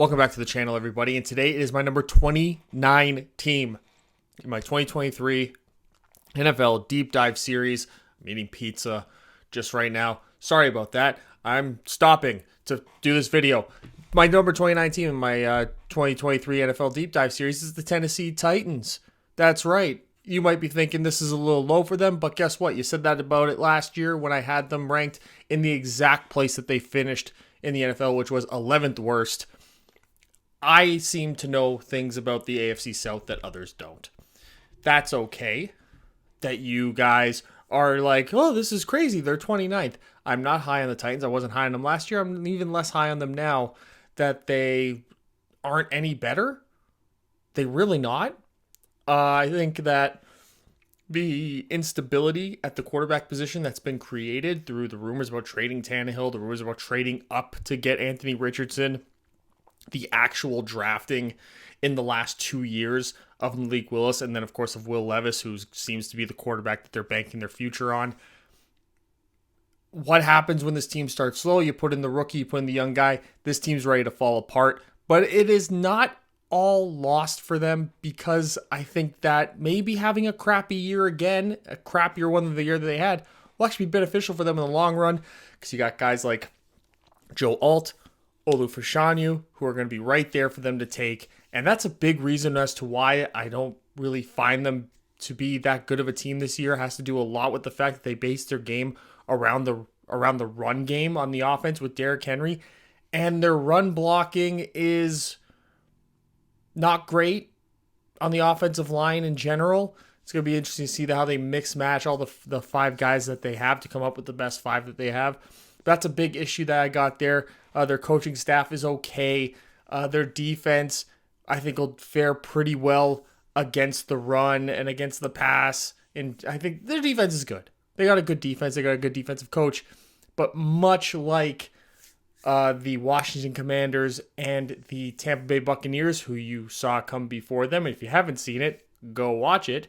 Welcome back to the channel, everybody. And today it is my number 29 team in my 2023 NFL Deep Dive Series. I'm eating pizza just right now. Sorry about that. I'm stopping to do this video. My number 29 team in my 2023 NFL Deep Dive Series is the Tennessee Titans. That's right. You might be thinking this is a little low for them, but guess what? You said that about it last year when I had them ranked in the exact place that they finished in the NFL, which was 11th worst. I seem to know things about the AFC South that others don't. That's okay that you guys are like, oh, this is crazy. They're 29th. I'm not high on the Titans. I wasn't high on them last year. I'm even less high on them now that they aren't any better. They really not. I think that the instability at the quarterback position that's been created through the rumors about trading Tannehill, the rumors about trading up to get Anthony Richardson, the actual drafting in the last 2 years of Malik Willis, and then, of course, of Will Levis, who seems to be the quarterback that they're banking their future on. What happens when this team starts slow? You put in the rookie, you put in the young guy. This team's ready to fall apart. But it is not all lost for them, because I think that maybe having a crappy year again, a crappier one than the year that they had, will actually be beneficial for them in the long run, because you got guys like Joe Alt, Olu Fashanu, who are going to be right there for them to take. And that's a big reason as to why I don't really find them to be that good of a team this year. It has to do a lot with the fact that they base their game around the run game on the offense with Derrick Henry. And their run blocking is not great on the offensive line in general. It's going to be interesting to see how they mix match all the five guys that they have to come up with the best five that they have. That's a big issue that I got there. Their coaching staff is okay. Their defense, I think, will fare pretty well against the run and against the pass. And I think their defense is good. They got a good defense. They got a good defensive coach. But much like the Washington Commanders and the Tampa Bay Buccaneers, who you saw come before them, if you haven't seen it, go watch it.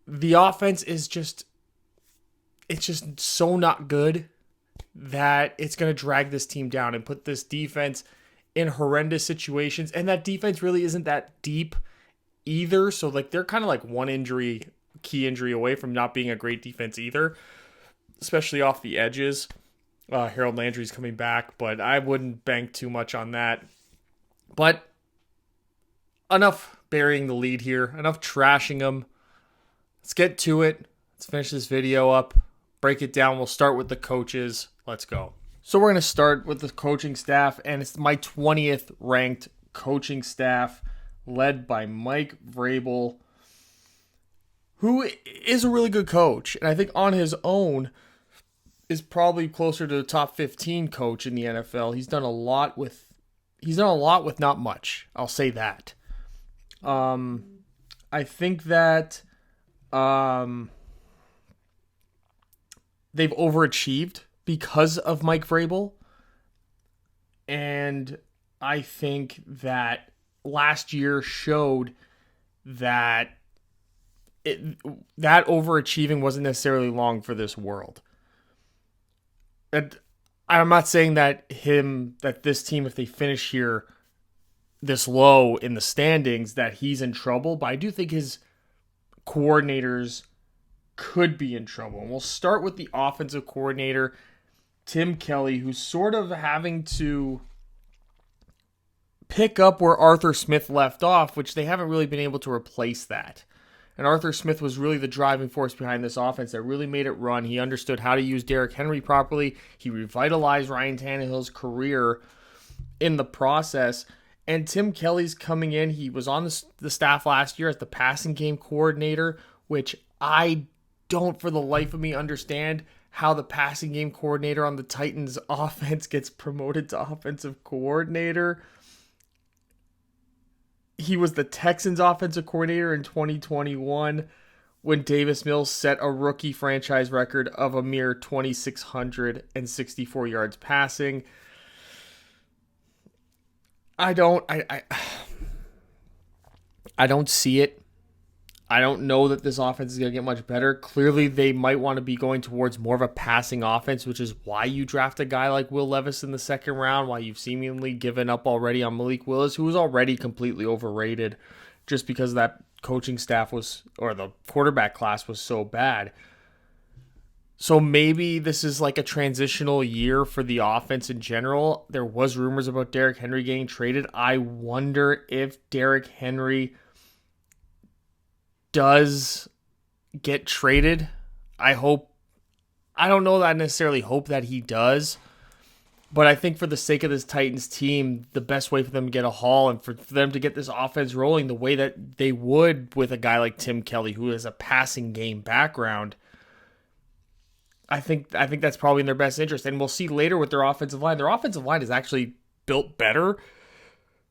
The offense is just so not good that it's going to drag this team down and put this defense in horrendous situations. And that defense really isn't that deep either. So they're kind of like one key injury away from not being a great defense either, especially off the edges. Harold Landry's coming back, but I wouldn't bank too much on that. But enough burying the lead here, enough trashing them. Let's get to it. Let's finish this video up, break it down. We'll start with the coaches. Let's go. So we're going to start with the coaching staff, and it's my 20th ranked coaching staff led by Mike Vrabel, who is a really good coach. And I think on his own is probably closer to the top 15 coach in the NFL. He's done a lot with not much. I'll say that. I think that they've overachieved because of Mike Vrabel. And I think that last year showed that that overachieving wasn't necessarily long for this world. And I'm not saying that this team, if they finish here this low in the standings, that he's in trouble, but I do think his coordinators could be in trouble. And we'll start with the offensive coordinator, Tim Kelly, who's sort of having to pick up where Arthur Smith left off, which they haven't really been able to replace that. And Arthur Smith was really the driving force behind this offense that really made it run. He understood how to use Derrick Henry properly. He revitalized Ryan Tannehill's career in the process. And Tim Kelly's coming in. He was on the staff last year as the passing game coordinator, which I don't for the life of me understand how the passing game coordinator on the Titans offense gets promoted to offensive coordinator. He was the Texans offensive coordinator in 2021 when Davis Mills set a rookie franchise record of a mere 2,664 yards passing. I don't see it. I don't know that this offense is going to get much better. Clearly, they might want to be going towards more of a passing offense, which is why you draft a guy like Will Levis in the second round, why you've seemingly given up already on Malik Willis, who was already completely overrated just because that coaching staff was, or the quarterback class was so bad. So maybe this is like a transitional year for the offense in general. There was rumors about Derrick Henry getting traded. I wonder if Derrick Henry does get traded. I don't know that I necessarily hope that he does, but I think for the sake of this Titans team, the best way for them to get a haul and for them to get this offense rolling the way that they would with a guy like Tim Kelly, who has a passing game background, I think that's probably in their best interest. And we'll see later with their offensive line. Their offensive line is actually built better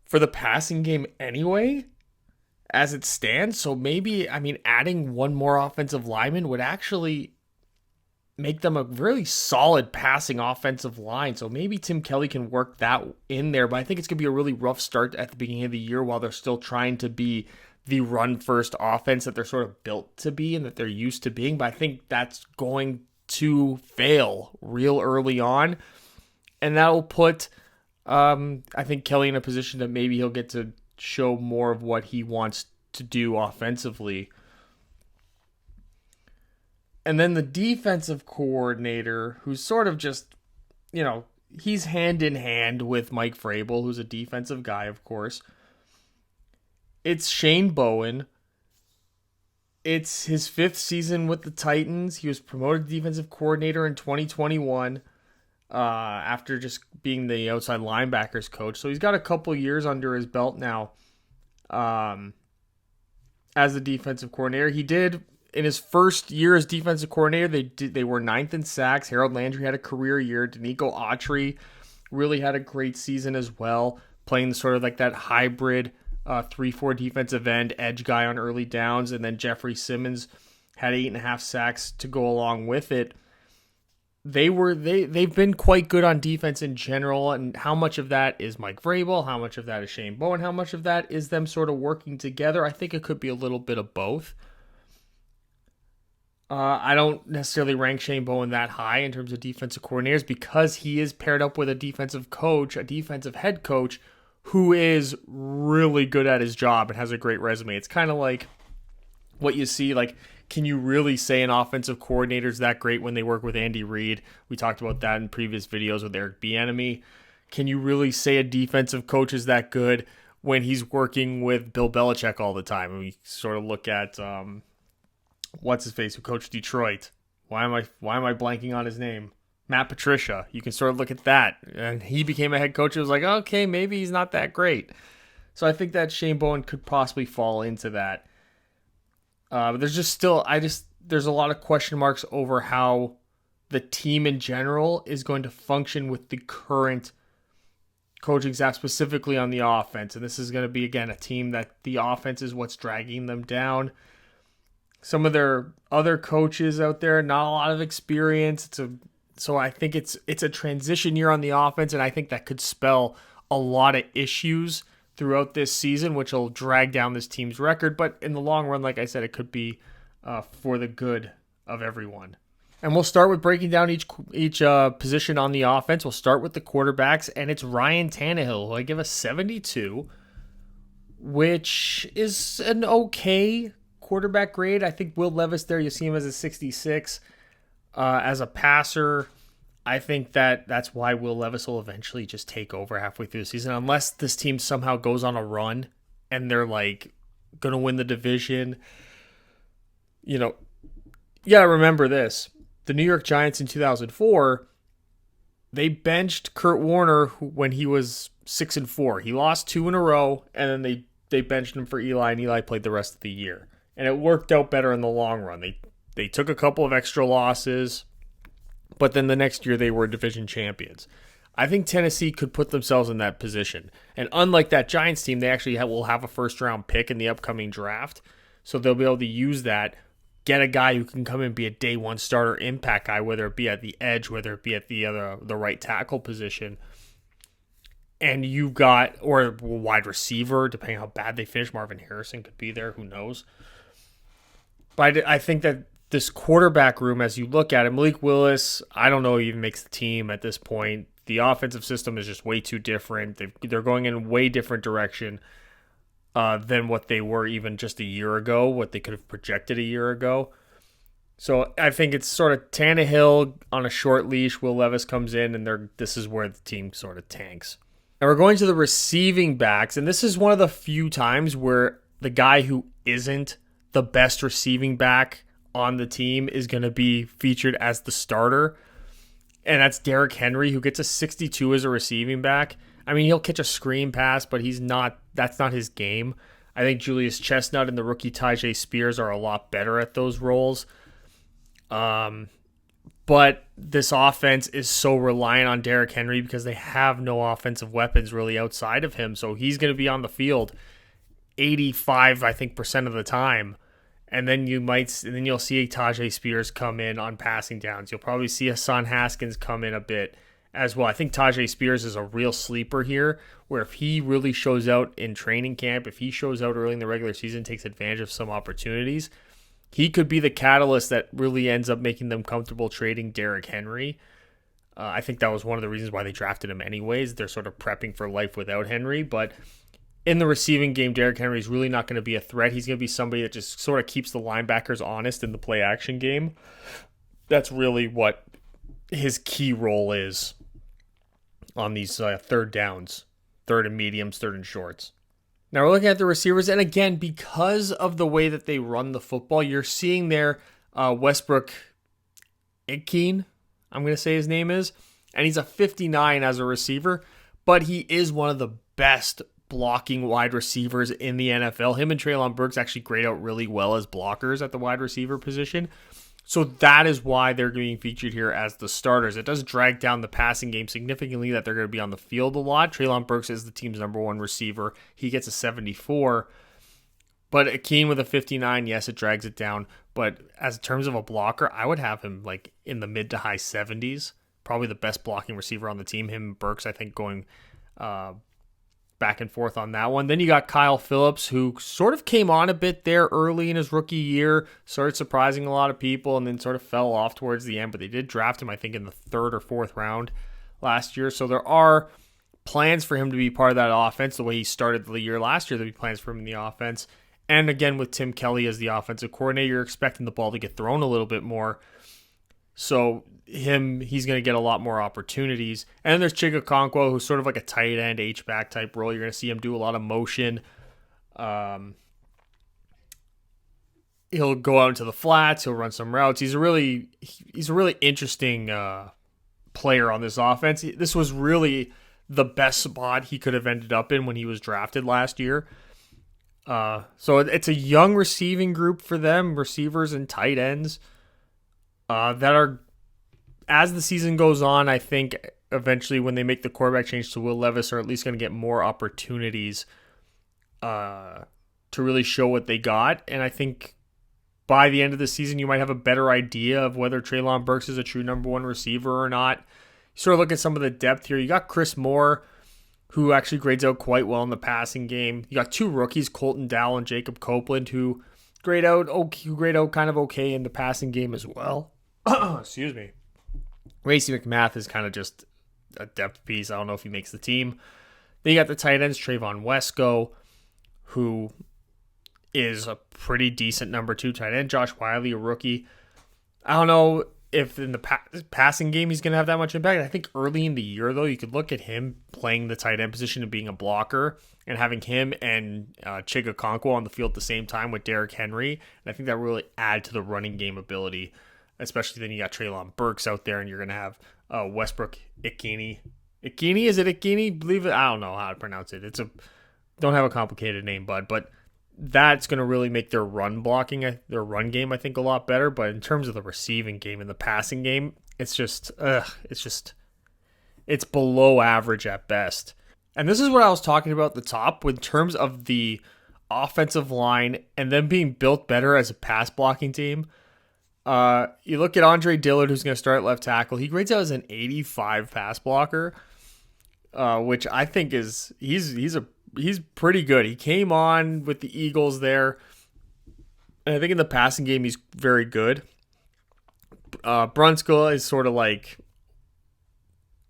for the passing game anyway, as it stands. So maybe, adding one more offensive lineman would actually make them a really solid passing offensive line. So maybe Tim Kelly can work that in there. But I think it's going to be a really rough start at the beginning of the year while they're still trying to be the run-first offense that they're sort of built to be and that they're used to being. But I think that's going to fail real early on. And that will put, I think, Kelly in a position that maybe he'll get to show more of what he wants to do offensively. And then the defensive coordinator, who's sort of just, he's hand in hand with Mike Vrabel, who's a defensive guy, of course. It's Shane Bowen. It's his 5th season with the Titans. He was promoted to defensive coordinator in 2021 after just being the outside linebackers coach. So he's got a couple years under his belt now as the defensive coordinator. He did, in his first year as defensive coordinator, they were 9th in sacks. Harold Landry had a career year. Danico Autry really had a great season as well, playing sort of like that hybrid 3-4 defensive end edge guy on early downs, and then Jeffrey Simmons had 8.5 sacks to go along with it. They've been quite good on defense in general, and how much of that is Mike Vrabel, how much of that is Shane Bowen, how much of that is them sort of working together? I think it could be a little bit of both. I don't necessarily rank Shane Bowen that high in terms of defensive coordinators because he is paired up with a defensive coach, a defensive head coach, who is really good at his job and has a great resume. It's kind of like what you see, like, can you really say an offensive coordinator is that great when they work with Andy Reid? We talked about that in previous videos with Eric Bieniemy. Can you really say a defensive coach is that good when he's working with Bill Belichick all the time? And we sort of look at what's his face who coached Detroit. Why am I blanking on his name? Matt Patricia. You can sort of look at that. And he became a head coach. It was like, okay, maybe he's not that great. So I think that Shane Bowen could possibly fall into that. But there's just still, there's a lot of question marks over how the team in general is going to function with the current coaching staff, specifically on the offense. And this is going to be, again, a team that the offense is what's dragging them down. Some of their other coaches out there, not a lot of experience. So I think it's a transition year on the offense, and I think that could spell a lot of issues throughout this season, which will drag down this team's record. But in the long run, like I said, it could be for the good of everyone. And we'll start with breaking down each position on the offense. We'll start with the quarterbacks, and it's Ryan Tannehill, who I give a 72, which is an okay quarterback grade. I think Will Levis there, you see him as a 66. As a passer, I think that's why Will Levis will eventually just take over halfway through the season, unless this team somehow goes on a run and they're like going to win the division. You gotta remember this. The New York Giants in 2004, they benched Kurt Warner when he was 6-4. He lost 2 in a row, and then they benched him for Eli, and Eli played the rest of the year. And it worked out better in the long run. They took a couple of extra losses, but then the next year they were division champions. I think Tennessee could put themselves in that position. And unlike that Giants team, they actually will have a first-round pick in the upcoming draft. So they'll be able to use that, get a guy who can come in and be a day one starter impact guy, whether it be at the edge, whether it be at the right tackle position. And you've got, or a wide receiver, depending on how bad they finish. Marvin Harrison could be there, who knows. But I think that this quarterback room, as you look at it, Malik Willis, I don't know, even makes the team at this point. The offensive system is just way too different. They're going in a way different direction than what they were even just a year ago, what they could have projected a year ago. So I think it's sort of Tannehill on a short leash. Will Levis comes in, and this is where the team sort of tanks. And we're going to the receiving backs, and this is one of the few times where the guy who isn't the best receiving back on the team is going to be featured as the starter. And that's Derrick Henry, who gets a 62 as a receiving back. I mean, he'll catch a screen pass, but that's not his game. I think Julius Chestnut and the rookie Tyjae Spears are a lot better at those roles. But this offense is so reliant on Derrick Henry because they have no offensive weapons really outside of him. So he's going to be on the field 85, I think, percent of the time. And then you'll see Tyjae Spears come in on passing downs. You'll probably see Hassan Haskins come in a bit as well. I think Tyjae Spears is a real sleeper here, where if he really shows out in training camp, if he shows out early in the regular season, takes advantage of some opportunities, he could be the catalyst that really ends up making them comfortable trading Derrick Henry. I think that was one of the reasons why they drafted him anyways. They're sort of prepping for life without Henry, but in the receiving game, Derrick Henry is really not going to be a threat. He's going to be somebody that just sort of keeps the linebackers honest in the play action game. That's really what his key role is on these third downs, third and mediums, third and shorts. Now we're looking at the receivers, and again, because of the way that they run the football, you're seeing there Westbrook Ikeen, I'm going to say his name is, and he's a 59 as a receiver, but he is one of the best blocking wide receivers in the NFL. Him and Treylon Burks actually grade out really well as blockers at the wide receiver position. So that is why they're being featured here as the starters. It does drag down the passing game significantly that they're going to be on the field a lot. Treylon Burks is the team's number one receiver. He gets a 74. But Akeen with a 59, yes, it drags it down. But as in terms of a blocker, I would have him like in the mid to high 70s. Probably the best blocking receiver on the team. Him and Burks, I think, going back and forth on that one. Then you got Kyle Phillips, who sort of came on a bit there early in his rookie year, started surprising a lot of people, and then sort of fell off towards the end. But they did draft him, I think, in the third or fourth round last year. So there are plans for him to be part of that offense. The way he started the year last year, there'll be plans for him in the offense. And again, with Tim Kelly as the offensive coordinator, you're expecting the ball to get thrown a little bit more. So he's going to get a lot more opportunities. And then there's Chig Okonkwo, who's sort of like a tight end, H-back type role. You're going to see him do a lot of motion. He'll go out into the flats. He'll run some routes. He's a really interesting player on this offense. This was really the best spot he could have ended up in when he was drafted last year. So it's a young receiving group for them, receivers and tight ends. That are, as the season goes on, I think eventually when they make the quarterback change to Will Levis, are at least going to get more opportunities to really show what they got. And I think by the end of the season, you might have a better idea of whether Treylon Burks is a true number one receiver or not. You sort of look at some of the depth here. You got Chris Moore, who actually grades out quite well in the passing game. You got two rookies, Colton Dowell and Jacob Copeland, who grade out kind of okay in the passing game as well. Excuse me. Racey McMath is kind of just a depth piece. I don't know if he makes the team. Then you got the tight ends, Trayvon Wesco, who is a pretty decent number two tight end. Josh Wiley, a rookie. I don't know if in the passing game he's going to have that much impact. I think early in the year, though, you could look at him playing the tight end position and being a blocker and having him and Chig Okonkwo on the field at the same time with Derrick Henry. And I think that really add to the running game ability. Especially then you got Treylon Burks out there, and you're going to have Westbrook Ikini. Ikini? Is it Ikini? Believe it. I don't know how to pronounce it. Don't have a complicated name, bud. But that's going to really make their run game, I think, a lot better. But in terms of the receiving game and the passing game, it's below average at best. And this is what I was talking about at the top in terms of the offensive line and them being built better as a pass blocking team. You look at Andre Dillard, who's going to start at left tackle. He grades out as an 85 pass blocker, which I think he's pretty good. He came on with the Eagles there And I think in the passing game, he's very good. Brunskill is sort of like,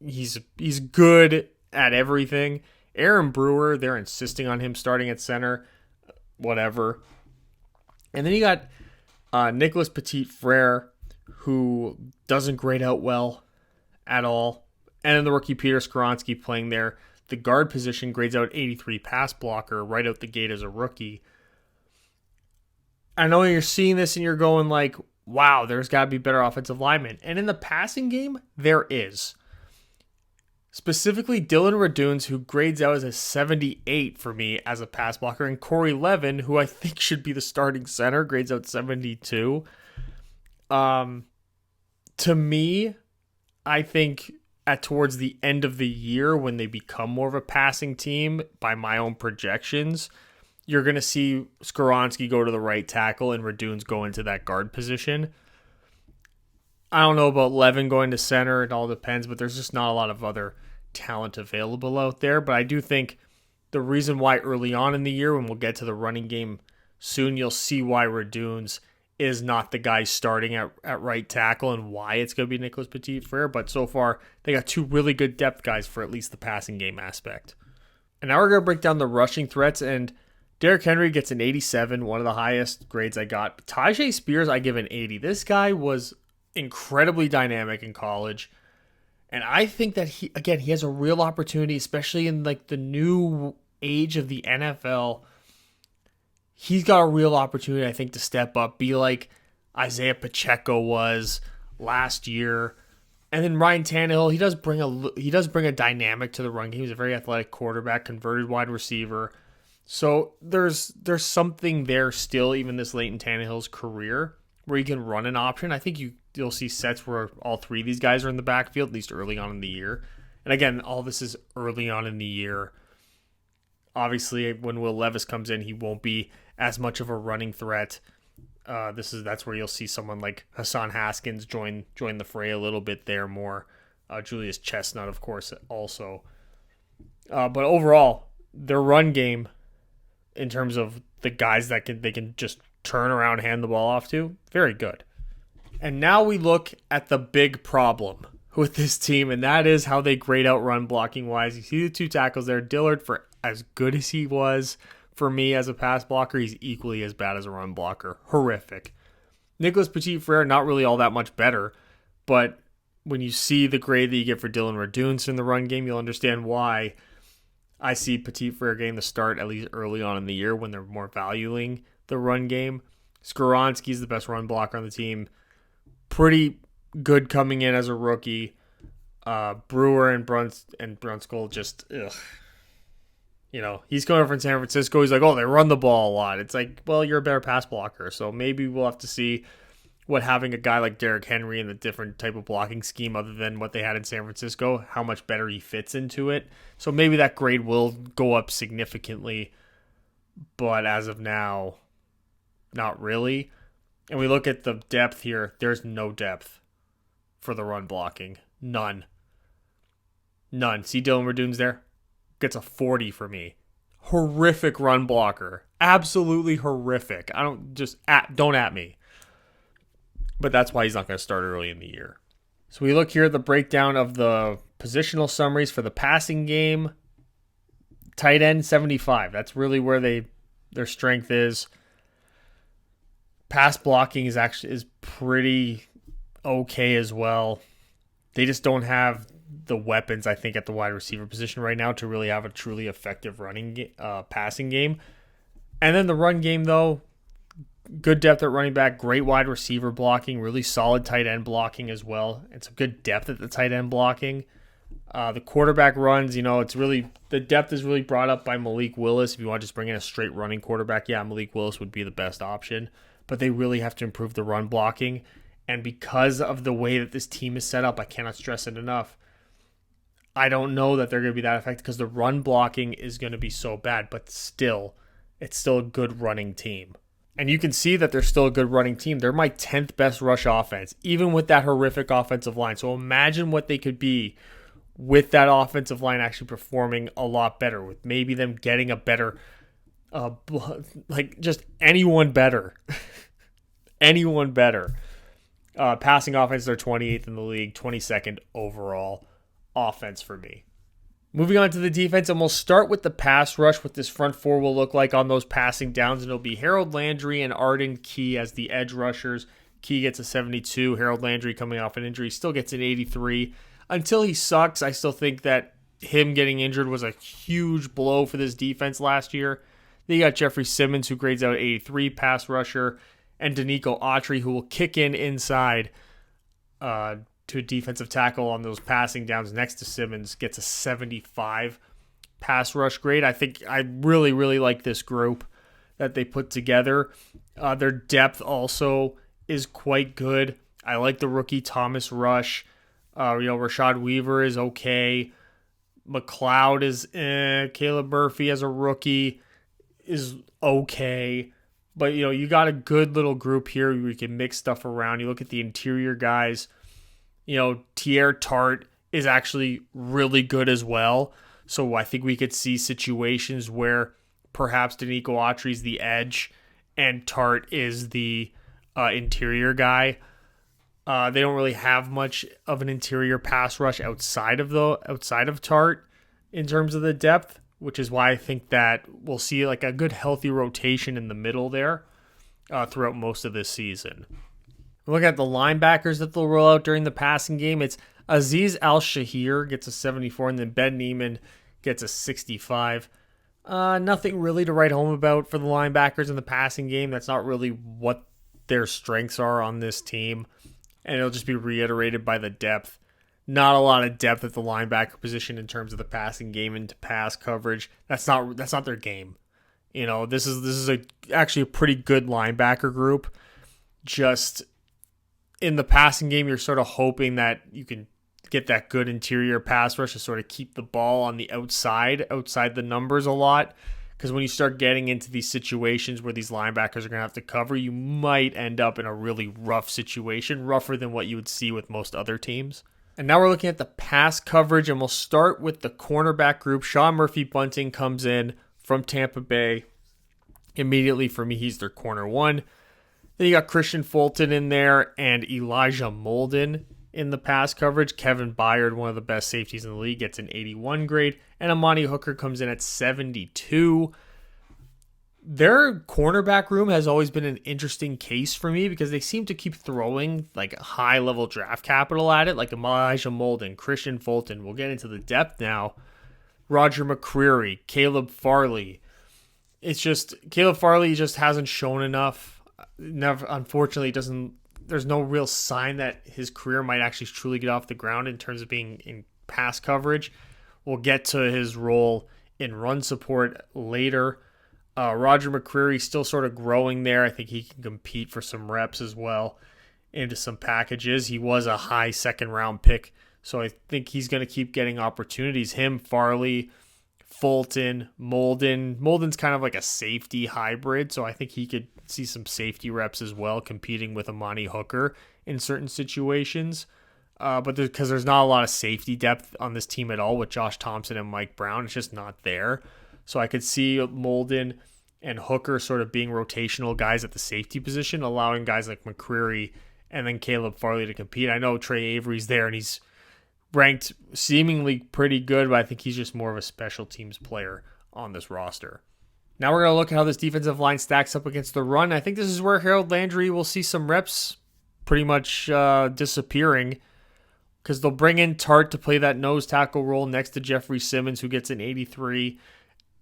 he's good at everything. Aaron Brewer, they're insisting on him starting at center, whatever. And then you got Nicholas Petit-Frere, who doesn't grade out well at all. And then the rookie Peter Skoronski playing there. The guard position grades out 83 pass blocker right out the gate as a rookie. I know you're seeing this and you're going like, wow, there's got to be better offensive linemen. And in the passing game, there is. Specifically, Dylan Raduns, who grades out as a 78 for me as a pass blocker, and Corey Levin, who I think should be the starting center, grades out 72. To me, I think towards the end of the year, when they become more of a passing team, by my own projections, you're going to see Skoronski go to the right tackle and Raduns go into that guard position. I don't know about Levin going to center. It all depends, but there's just not a lot of other talent available out there. But I do think the reason why early on in the year, when we'll get to the running game soon, you'll see why Raduns is not the guy starting at right tackle and why it's going to be Nicholas Petit-Frere. But so far, they got two really good depth guys for at least the passing game aspect. And now we're going to break down the rushing threats. And Derrick Henry gets an 87, one of the highest grades I got. Tyjae Spears, I give an 80. This guy was incredibly dynamic in college. And I think that he has a real opportunity, especially in like the new age of the NFL. He's got a real opportunity, I think, to step up, be like Isaiah Pacheco was last year. And then Ryan Tannehill, he does bring a dynamic to the run game. He's a very athletic quarterback, converted wide receiver. So there's something there still, even this late in Tannehill's career, where you can run an option. I think you'll see sets where all three of these guys are in the backfield, at least early on in the year. And again, all this is early on in the year. Obviously, when Will Levis comes in, he won't be as much of a running threat. That's where you'll see someone like Hassan Haskins join the fray a little bit there more. Julius Chestnut, of course, also. But overall, their run game, in terms of the guys that they can just turn around, hand the ball off to, very good. And now we look at the big problem with this team, and that is how they grade out run blocking wise. You see the two tackles there. Dillard, for as good as he was for me as a pass blocker, he's equally as bad as a run blocker. Horrific. Nicholas Petit-Frere, not really all that much better, but when you see the grade that you get for Dylan Raduns in the run game, you'll understand why I see Petit-Frere getting the start at least early on in the year when they're more valuing the run game. Skoronski's the best run blocker on the team. Pretty good coming in as a rookie. Brewer and Brunskill just, ugh. You know, he's coming over from San Francisco. He's like, oh, they run the ball a lot. It's like, well, you're a better pass blocker. So maybe we'll have to see what having a guy like Derrick Henry in a different type of blocking scheme other than what they had in San Francisco, how much better he fits into it. So maybe that grade will go up significantly. But as of now, not really. And we look at the depth here. There's no depth for the run blocking. None. See Dylan Raduns there? Gets a 40 for me. Horrific run blocker. Absolutely horrific. Don't at me. But that's why he's not going to start early in the year. So we look here at the breakdown of the positional summaries for the passing game. Tight end 75. That's really where their strength is. Pass blocking is pretty okay as well. They just don't have the weapons, I think, at the wide receiver position right now to really have a truly effective passing game. And then the run game, though, good depth at running back, great wide receiver blocking, really solid tight end blocking as well, and some good depth at the tight end blocking. The quarterback runs, the depth is really brought up by Malik Willis. If you want to just bring in a straight running quarterback, yeah, Malik Willis would be the best option. But they really have to improve the run blocking. And because of the way that this team is set up, I cannot stress it enough. I don't know that they're going to be that effective because the run blocking is going to be so bad. But still, it's still a good running team. And you can see that they're still a good running team. They're my 10th best rush offense, even with that horrific offensive line. So imagine what they could be with that offensive line actually performing a lot better, with maybe them getting a better, just anyone better. anyone better. Passing offense, they're 28th in the league, 22nd overall offense for me. Moving on to the defense, and we'll start with the pass rush, what this front four will look like on those passing downs, and it'll be Harold Landry and Arden Key as the edge rushers. Key gets a 72. Harold Landry, coming off an injury, still gets an 83. Until he sucks, I still think that him getting injured was a huge blow for this defense last year. Then you got Jeffrey Simmons, who grades out 83, pass rusher, and Danico Autry, who will kick in inside to a defensive tackle on those passing downs next to Simmons, gets a 75 pass rush grade. I think I really, really like this group that they put together. Their depth also is quite good. I like the rookie Thomas Rush. Rashad Weaver is okay. McLeod is Caleb Murphy as a rookie is okay. But, you got a good little group here where you can mix stuff around. You look at the interior guys. Tier Tart is actually really good as well. So I think we could see situations where perhaps Danico Autry is the edge and Tart is the interior guy. They don't really have much of an interior pass rush outside of Tart in terms of the depth, which is why I think that we'll see like a good healthy rotation in the middle there throughout most of this season. Look at the linebackers that they'll roll out during the passing game. It's Aziz Al-Shahir gets a 74, and then Ben Neiman gets a 65. Nothing really to write home about for the linebackers in the passing game. That's not really what their strengths are on this team, and it'll just be reiterated by the depth. Not a lot of depth at the linebacker position in terms of the passing game and pass coverage. That's not their game. This is actually a pretty good linebacker group. Just in the passing game, you're sort of hoping that you can get that good interior pass rush to sort of keep the ball on the outside the numbers a lot. Because when you start getting into these situations where these linebackers are going to have to cover, you might end up in a really rough situation, rougher than what you would see with most other teams. And now we're looking at the pass coverage, and we'll start with the cornerback group. Sean Murphy-Bunting comes in from Tampa Bay. Immediately for me, he's their corner one. Then you got Christian Fulton in there and Elijah Molden in the pass coverage. Kevin Byard, one of the best safeties in the league, gets an 81 grade. And Amani Hooker comes in at 72. Their cornerback room has always been an interesting case for me because they seem to keep throwing like high-level draft capital at it, like Elijah Molden, Christian Fulton. We'll get into the depth now. Roger McCreary, Caleb Farley. It's just Caleb Farley just hasn't shown enough. Unfortunately, there's no real sign that his career might actually truly get off the ground in terms of being in pass coverage. We'll get to his role in run support later. Roger McCreary still sort of growing there. I think he can compete for some reps as well into some packages. He was a high second round pick, so I think he's going to keep getting opportunities. Him, Farley, Fulton, Molden. Molden's kind of like a safety hybrid, so I think he could see some safety reps as well, competing with Amani Hooker in certain situations. But because there's not a lot of safety depth on this team at all with Josh Thompson and Mike Brown, it's just not there. So I could see Molden and Hooker sort of being rotational guys at the safety position, allowing guys like McCreary and then Caleb Farley to compete. I know Trey Avery's there, and he's ranked seemingly pretty good, but I think he's just more of a special teams player on this roster. Now we're going to look at how this defensive line stacks up against the run. I think this is where Harold Landry will see some reps pretty much disappearing, because they'll bring in Tart to play that nose tackle role next to Jeffrey Simmons, who gets an 83.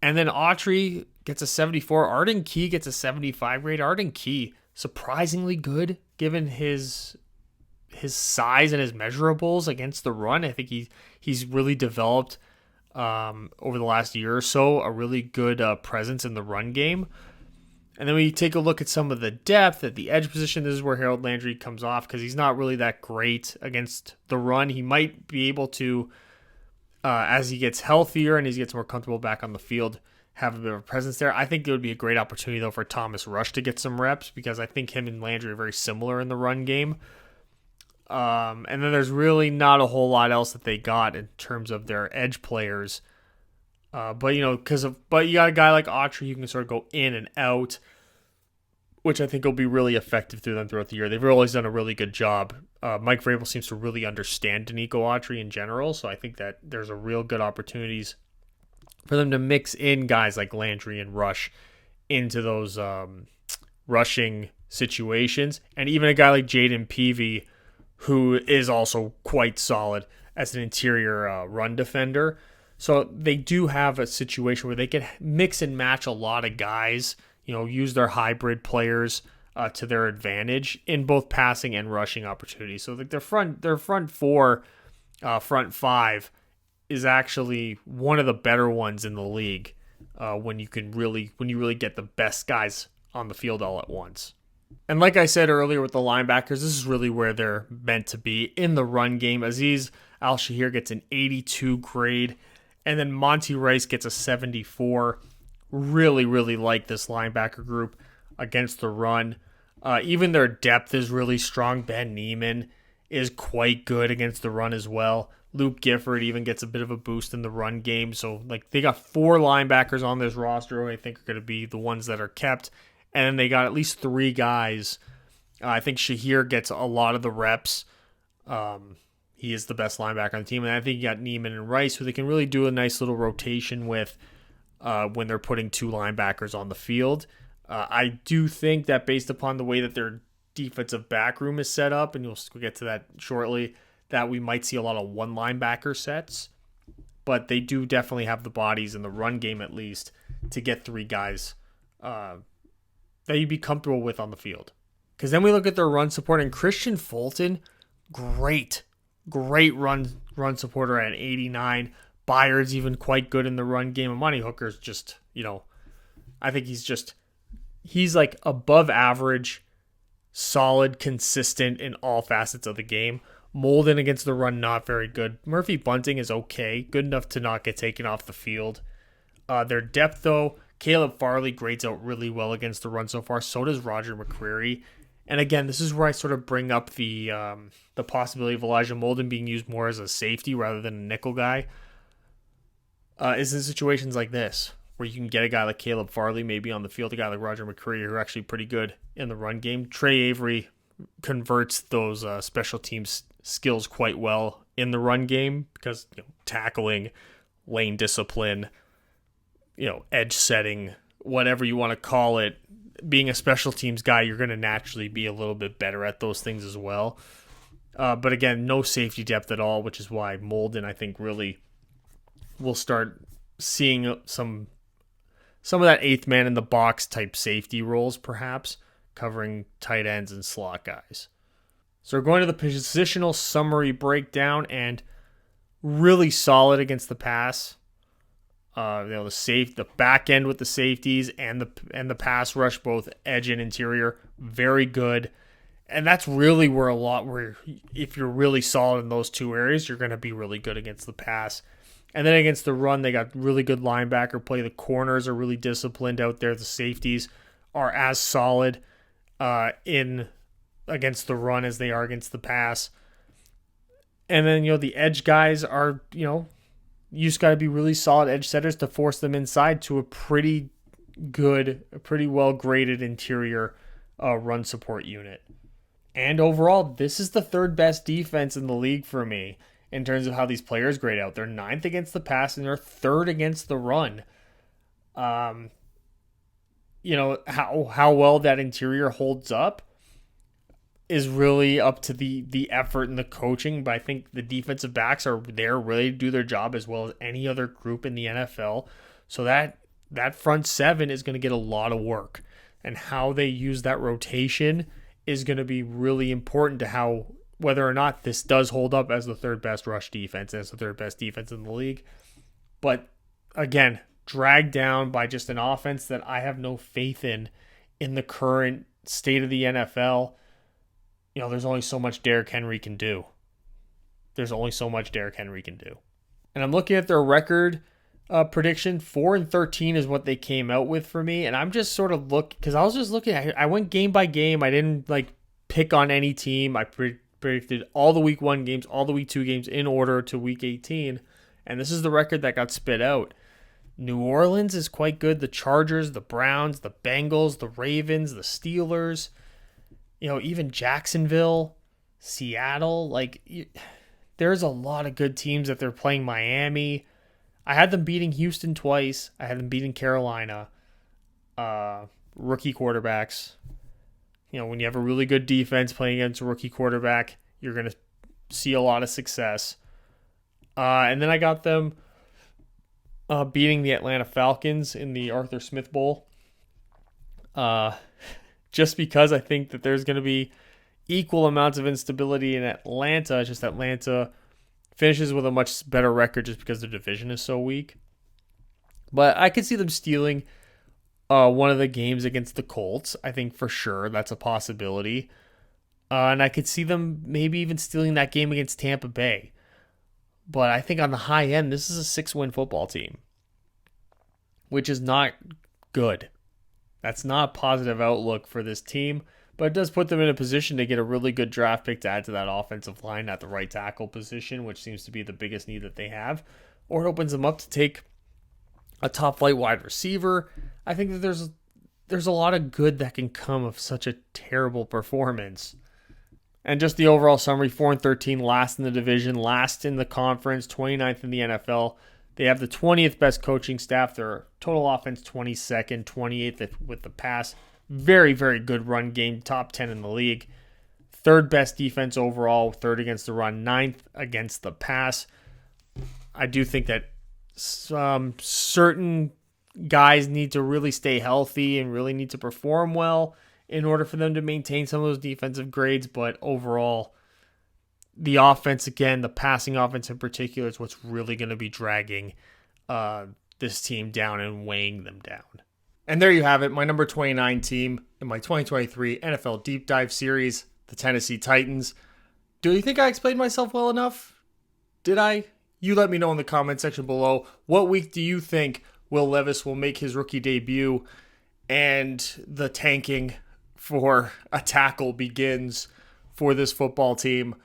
And then Autry gets a 74. Arden Key gets a 75 grade. Arden Key, surprisingly good given his size and his measurables against the run. I think he's really developed over the last year or so a really good presence in the run game. And then we take a look at some of the depth at the edge position. This is where Harold Landry comes off because he's not really that great against the run. He might be able to, as he gets healthier and as he gets more comfortable back on the field, have a bit of a presence there. I think it would be a great opportunity, though, for Thomas Rush to get some reps because I think him and Landry are very similar in the run game. And then there's really not a whole lot else that they got in terms of their edge players. But you got a guy like Autry who can sort of go in and out. which I think will be really effective through them throughout the year. They've always done a really good job. Mike Vrabel seems to really understand Danico Autry in general, so I think that there's a real good opportunities for them to mix in guys like Landry and Rush into those rushing situations, and even a guy like Jaden Peavy, who is also quite solid as an interior run defender. So they do have a situation where they can mix and match a lot of guys, use their hybrid players to their advantage in both passing and rushing opportunities. So like their front four, front five is actually one of the better ones in the league when you really get the best guys on the field all at once. And like I said earlier with the linebackers, this is really where they're meant to be in the run game. Azeez Al-Shaair gets an 82 grade, and then Monty Rice gets a 74. Really, really like this linebacker group against the run. Even their depth is really strong. Ben Neiman is quite good against the run as well. Luke Gifford even gets a bit of a boost in the run game. So like they got 4 linebackers on this roster who I think are going to be the ones that are kept. And then they got at least 3 guys. I think Shaair gets a lot of the reps. He is the best linebacker on the team. And I think you got Neiman and Rice, who they can really do a nice little rotation with when they're putting 2 linebackers on the field. I do think that based upon the way that their defensive back room is set up, and we'll get to that shortly, that we might see a lot of 1 linebacker sets. But they do definitely have the bodies in the run game, at least, to get 3 guys that you'd be comfortable with on the field. Because then we look at their run support, and Christian Fulton, great run supporter at 89. Byard's even quite good in the run game. Amani Hooker's just, I think he's like above average, solid, consistent in all facets of the game. Molden against the run, not very good. Murphy Bunting is okay, good enough to not get taken off the field. Their depth, though, Caleb Farley grades out really well against the run so far. So does Roger McCreary. And again, this is where I sort of bring up the possibility of Elijah Molden being used more as a safety rather than a nickel guy. Is in situations like this, where you can get a guy like Caleb Farley maybe on the field, a guy like Roger McCreary who are actually pretty good in the run game. Trey Avery converts those special teams skills quite well in the run game because tackling, lane discipline, edge setting, whatever you want to call it, being a special teams guy, you're going to naturally be a little bit better at those things as well. But again, no safety depth at all, which is why Molden, I think, really will start seeing some of that 8th man in the box type safety roles, perhaps, covering tight ends and slot guys. So we're going to the positional summary breakdown, and really solid against the pass. The back end with the safeties and the pass rush, both edge and interior, very good. And that's really where if you're really solid in those 2 areas, you're going to be really good against the pass. And then against the run, they got really good linebacker play. The corners are really disciplined out there. The safeties are as solid in against the run as they are against the pass. And then, the edge guys are, you just got to be really solid edge setters to force them inside to a pretty well graded interior run support unit. And overall, this is the 3rd best defense in the league for me in terms of how these players grade out. They're 9th against the pass and they're 3rd against the run. How well that interior holds up is really up to the effort and the coaching, but I think the defensive backs are there really to do their job as well as any other group in the NFL. So that front 7 is going to get a lot of work, and how they use that rotation is going to be really important to whether or not this does hold up as the 3rd best rush defense, as the 3rd best defense in the league. But again, dragged down by just an offense that I have no faith in the current state of the NFL. There's only so much Derrick Henry can do. And I'm looking at their record prediction. 4-13 is what they came out with for me. And I'm just sort of because I was just looking at, I went game by game. I didn't pick on any team. I predicted all the week 1 games, all the week 2 games in order to week 18. And this is the record that got spit out. New Orleans is quite good. The Chargers, the Browns, the Bengals, the Ravens, the Steelers, even Jacksonville, Seattle. There's a lot of good teams that they're playing. Miami. I had them beating Houston twice. I had them beating Carolina. Rookie quarterbacks. When you have a really good defense playing against a rookie quarterback, you're going to see a lot of success. And then I got them beating the Atlanta Falcons in the Arthur Smith Bowl. Just because I think that there's going to be equal amounts of instability in Atlanta. It's just Atlanta finishes with a much better record just because their division is so weak. But I could see them stealing one of the games against the Colts. I think for sure that's a possibility. And I could see them maybe even stealing that game against Tampa Bay. But I think on the high end, this is a 6-win football team, which is not good. That's not a positive outlook for this team, but it does put them in a position to get a really good draft pick to add to that offensive line at the right tackle position, which seems to be the biggest need that they have. Or it opens them up to take a top flight wide receiver. I think that there's a lot of good that can come of such a terrible performance. And just the overall summary, 4-13, last in the division, last in the conference, 29th in the NFL. They have the 20th best coaching staff. Their total offense 22nd, 28th with the pass. Very, very good run game, top 10 in the league. Third best defense overall, third against the run, ninth against the pass. I do think that some certain guys need to really stay healthy and really need to perform well in order for them to maintain some of those defensive grades. But overall, the offense, again, the passing offense in particular, is what's really going to be dragging this team down and weighing them down. And there you have it, my number 29 team in my 2023 NFL Deep Dive Series, the Tennessee Titans. Do you think I explained myself well enough? Did I? You let me know in the comment section below. What week do you think Will Levis will make his rookie debut and the tanking for a tackle begins for this football team?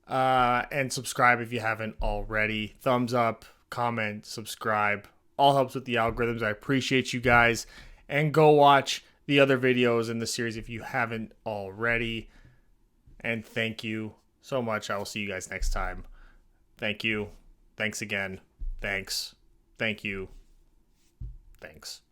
And subscribe if you haven't already. Thumbs up, comment, subscribe. All helps with the algorithms. I appreciate you guys. And go watch the other videos in the series if you haven't already. And thank you so much. I will see you guys next time. Thank you. Thanks again. Thanks. Thank you. Thanks.